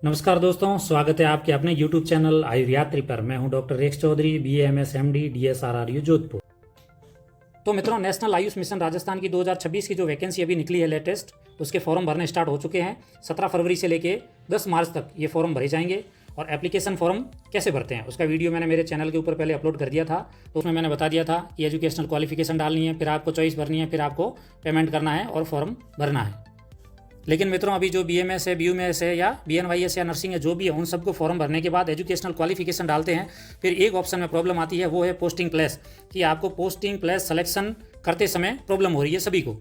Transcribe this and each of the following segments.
नमस्कार दोस्तों, स्वागत है आपके अपने YouTube चैनल आयुर्यात्री पर। मैं हूं डॉक्टर रेक्स Chaudhary, BA MS MD DSRRU Jodhpur. तो मित्रों, नेशनल आयुष मिशन राजस्थान की 2026 की जो वैकेंसी अभी निकली है लेटेस्ट, उसके फॉर्म भरने स्टार्ट हो चुके हैं। 17 फरवरी से लेके 10 मार्च तक ये फॉर्म भरे जाएंगे। और एप्लीकेशन फॉर्म कैसे भरते हैं उसका वीडियो मैंने मेरे चैनल के ऊपर पहले अपलोड कर दिया था। तो उसमें मैंने बता दिया था कि एजुकेशनल क्वालिफिकेशन डालनी है, फिर आपको चॉइस भरनी है, फिर आपको पेमेंट करना है और फॉर्म भरना है। लेकिन मित्रों, अभी जो BMS है, BUMS है या BNYS या नर्सिंग है, जो भी है, उन सबको फॉर्म भरने के बाद एजुकेशनल क्वालिफिकेशन डालते हैं। फिर एक ऑप्शन में प्रॉब्लम आती है, वो है पोस्टिंग प्लेस, कि आपको पोस्टिंग प्लेस सिलेक्शन करते समय प्रॉब्लम हो रही है सभी को।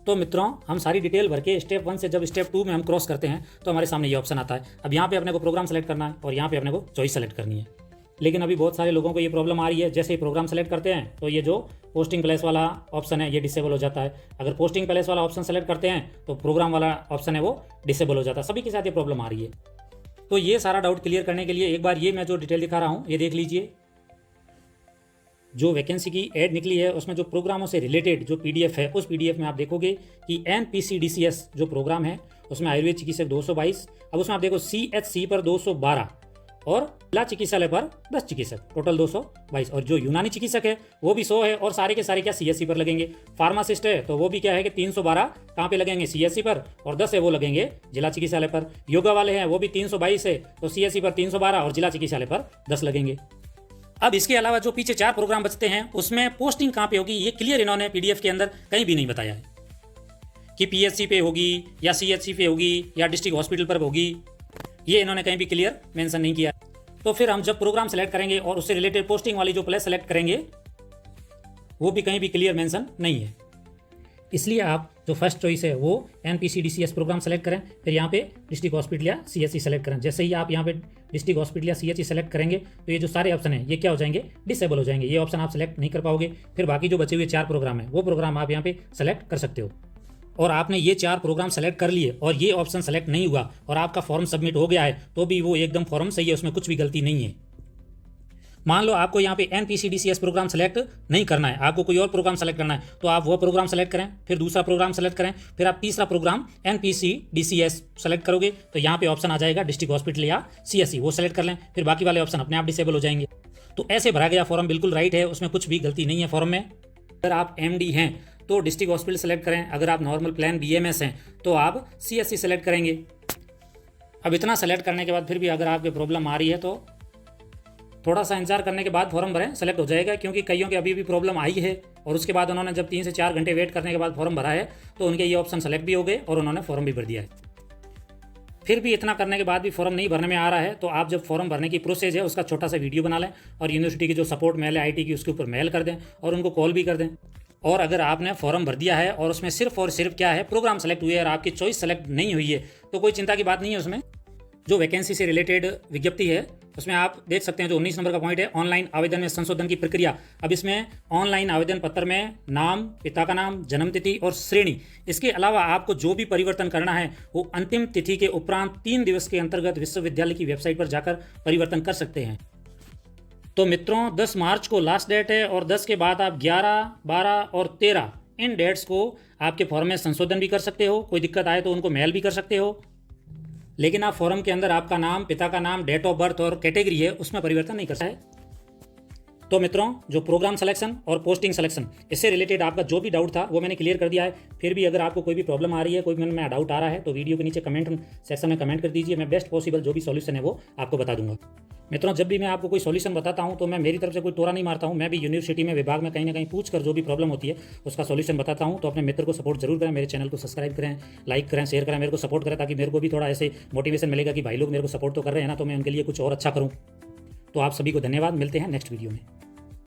तो मित्रों, हम सारी डिटेल भर के स्टेप 1 से जब स्टेप 2 में हम क्रॉस करते हैं तो हमारे सामने ये ऑप्शन आता है। अब यहाँ पे अपने को प्रोग्राम सेलेक्ट करना है और यहाँ पे अपने को चॉइस सेलेक्ट करनी है। लेकिन अभी बहुत सारे लोगों को ये प्रॉब्लम आ रही है, जैसे ही प्रोग्राम सेलेक्ट करते हैं तो ये जो पोस्टिंग प्लेस वाला ऑप्शन है ये डिसेबल हो जाता है। अगर पोस्टिंग प्लेस वाला ऑप्शन सेलेक्ट करते हैं तो प्रोग्राम वाला ऑप्शन है वो डिसेबल हो जाता है। सभी के साथ ये प्रॉब्लम आ रही है। तो ये सारा डाउट क्लियर करने के लिए एक बार ये मैं जो डिटेल दिखा रहा हूँ ये देख लीजिए। जो वैकेंसी की ऐड निकली है उसमें जो प्रोग्रामों से रिलेटेड जो PDF है, उस PDF में आप देखोगे कि NPCDCS जो प्रोग्राम है उसमें आयुर्वेद चिकित्सक 222, अब उसमें आप देखो CHC पर 212 और जिला चिकित्सालय पर 10 चिकित्सक, टोटल 222। और जो यूनानी चिकित्सक है वो भी 100 है और सारे के सारे क्या CSC पर लगेंगे। फार्मासिस्ट है तो वो भी क्या है कि 312 कहाँ पे लगेंगे, CSC पर, और 10 है वो लगेंगे जिला चिकित्सालय पर। योगा वाले हैं वो भी 322 है तो CSC पर 312 और जिला चिकित्सालय पर 10 लगेंगे। अब इसके अलावा जो पीछे 4 प्रोग्राम बचते हैं उसमें पोस्टिंग कहाँ पे होगी ये क्लियर इन्होंने PDF के अंदर कहीं भी नहीं बताया है कि PHC पे होगी या CHC पे होगी या डिस्ट्रिक्ट हॉस्पिटल पर होगी। ये इन्होंने कहीं भी क्लियर मेंशन नहीं किया। तो फिर हम जब प्रोग्राम सेलेक्ट करेंगे और उससे रिलेटेड पोस्टिंग वाली जो प्लेस सेलेक्ट करेंगे वो भी कहीं भी क्लियर मेंशन नहीं है। इसलिए आप जो फर्स्ट चॉइस है वो NPCDCS प्रोग्राम सेलेक्ट करें, फिर यहाँ पे डिस्ट्रिक्ट हॉस्पिटल या CHC सेलेक्ट करें। जैसे ही आप यहाँ पे डिस्ट्रिक्ट हॉस्पिटल या CHC सेलेक्ट करेंगे तो ये जो सारे ऑप्शन हैं ये क्या हो जाएंगे, डिसेबल हो जाएंगे। ये ऑप्शन आप सेलेक्ट नहीं कर पाओगे। फिर बाकी जो बचे हुए 4 प्रोग्राम है वो प्रोग्राम आप यहाँ पे सेलेक्ट कर सकते हो। और आपने ये 4 प्रोग्राम सेलेक्ट कर लिए और ये ऑप्शन सेलेक्ट नहीं हुआ और आपका फॉर्म सबमिट हो गया है तो भी वो एकदम फॉर्म सही है, उसमें कुछ भी गलती नहीं है। मान लो आपको यहाँ पे NPCDCS प्रोग्राम सेलेक्ट नहीं करना है, आपको कोई और प्रोग्राम सेलेक्ट करना है, तो आप वो प्रोग्राम सेलेक्ट करें, फिर दूसरा प्रोग्राम सेलेक्ट करें, फिर आप तीसरा प्रोग्राम NPCDCS सेलेक्ट करोगे तो यहाँ पे ऑप्शन आ जाएगा डिस्ट्रिक्ट हॉस्पिटल या CSC, वो सेलेक्ट कर लें, फिर बाकी वाले ऑप्शन अपने आप डिसेबल हो जाएंगे। तो ऐसे भरा गया फॉर्म बिल्कुल राइट है, उसमें कुछ भी गलती नहीं है फॉर्म में। अगर आप MD हैं तो डिस्ट्रिक्ट हॉस्पिटल सेलेक्ट करें, अगर आप नॉर्मल प्लान BMS हैं तो आप CSC सेलेक्ट करेंगे। अब इतना सेलेक्ट करने के बाद फिर भी अगर आपकी प्रॉब्लम आ रही है तो थोड़ा सा इंतजार करने के बाद फॉर्म भरें, सेलेक्ट हो जाएगा। क्योंकि कईयों के अभी भी प्रॉब्लम आई है और उसके बाद उन्होंने जब 3 से 4 घंटे वेट करने के बाद फॉर्म भरा है तो उनके ये ऑप्शन सेलेक्ट भी हो गए और उन्होंने फॉर्म भी भर दिया है। फिर भी इतना करने के बाद भी फॉर्म नहीं भरने में आ रहा है तो आप जब फॉर्म भरने की प्रोसेस है उसका छोटा सा वीडियो बना लें और यूनिवर्सिटी की जो सपोर्ट मेल है IT की उसके ऊपर मेल कर दें और उनको कॉल भी कर दें। और अगर आपने फॉर्म भर दिया है और उसमें सिर्फ और सिर्फ क्या है, प्रोग्राम सेलेक्ट हुए और आपकी चॉइस सेलेक्ट नहीं हुई है तो कोई चिंता की बात नहीं है। उसमें जो वैकेंसी से रिलेटेड विज्ञप्ति है उसमें आप देख सकते हैं जो 19 नंबर का पॉइंट है, ऑनलाइन आवेदन में संशोधन की प्रक्रिया। अब इसमें ऑनलाइन आवेदन पत्र में नाम, पिता का नाम, जन्मतिथि और श्रेणी, इसके अलावा आपको जो भी परिवर्तन करना है वो अंतिम तिथि के उपरांत 3 दिवस के अंतर्गत विश्वविद्यालय की वेबसाइट पर जाकर परिवर्तन कर सकते हैं। तो मित्रों, 10 मार्च को लास्ट डेट है और 10 के बाद आप 11, 12 और 13 इन डेट्स को आपके फॉर्म में संशोधन भी कर सकते हो। कोई दिक्कत आए तो उनको मेल भी कर सकते हो। लेकिन आप फॉर्म के अंदर आपका नाम, पिता का नाम, डेट ऑफ बर्थ और कैटेगरी है उसमें परिवर्तन नहीं कर सकते है। तो मित्रों, जो प्रोग्राम सिलेक्शन और पोस्टिंग सिलेक्शन इससे रिलेटेड आपका जो भी डाउट था वो मैंने क्लियर कर दिया है। फिर भी अगर आपको कोई भी प्रॉब्लम आ रही है, कोई मन में डाउट आ रहा है तो वीडियो के नीचे कमेंट सेक्शन में कमेंट कर दीजिए। मैं बेस्ट पॉसिबल जो भी सॉल्यूशन है वो आपको बता दूंगा। मित्रों, जब भी मैं आपको कोई सॉल्यूशन बताता हूं तो मैं मेरी तरफ से कोई तोड़ा नहीं मारता हूं। मैं भी यूनिवर्सिटी में विभाग में कहीं ना कहीं पूछ कर जो भी प्रॉब्लम होती है उसका सॉल्यूशन बताता हूं। तो अपने मित्र को सपोर्ट जरूर करें, मेरे चैनल को सब्सक्राइब करें, लाइक करें, शेयर करें, मेरे को सपोर्ट करें ताकि मेरे को भी थोड़ा ऐसे मोटिवेशन मिलेगा कि भाई लोग मेरे को सपोर्ट तो कर रहे हैं ना, तो मैं उनके लिए कुछ और अच्छा करूँ। तो आप सभी को धन्यवाद, मिलते हैं नेक्स्ट वीडियो में।